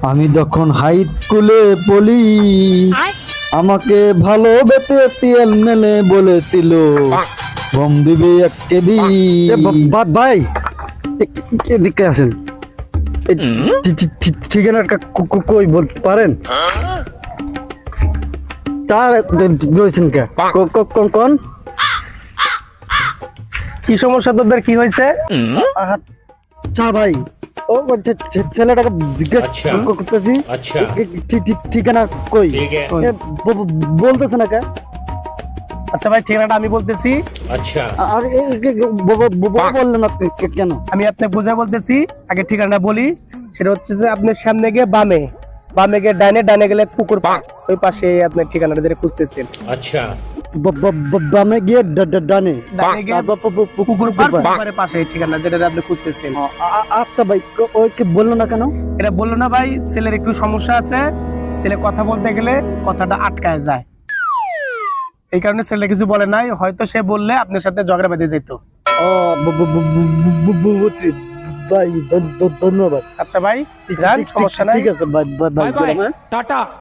আমি যখন হাই স্কুলে পড়ি আমাকে ভালোবেসে তেল মেলে বলেছিল গম দিবে এক কেজি। ভাই এদিকে আসেন, ঠিকানাটা কই বলতে পারেন? তার রয়েছেন কে? কোন কি সমস্যা তোদের, কি হয়েছে? আচ্ছা ভাই, ও ছেলেটাকে জিজ্ঞেস করতেছি ঠিকানা কই, বলতেছে না কে? আচ্ছা ভাই, ঠিকানাটা আমি বলতেছি। আর বললেন না কেন? আমি আপনাকে বুঝাই বলতেছি, আগে ঠিকানাটা বলি। সেটা হচ্ছে যে আপনি সামনে গিয়ে বামে, বামে গিয়ে ডাইনে, ডাইনে গেলে পুকুর পাড়, ওই পাশে আপনার ঠিকানাটা যেটা খুঁজতেছেন। বামে গিয়ে ডানে, ডানে গিয়ে পুকুর পাড়, পাড়। পুকুরের পাশে এই ঠিকানা যেটা আপনি খুঁজতেছেন। আচ্ছা ভাই, ওকে বললো না কেন? এটা বললো না ভাই, ছেলের একটু সমস্যা আছে, ছেলে কথা বলতে গেলে কথাটা আটকায় যায়, এই কারণে ছেলে কিছু বলে নাই। হয়তো সে বললে আপনার সাথে ঝগড়া বেঁধে যেত। ও বুঝছি ভাই, ধন্যবাদ। আচ্ছা ভাই, যান, সমস্যা নাই। ঠিক আছে ভাই, বাই বাই টাটা।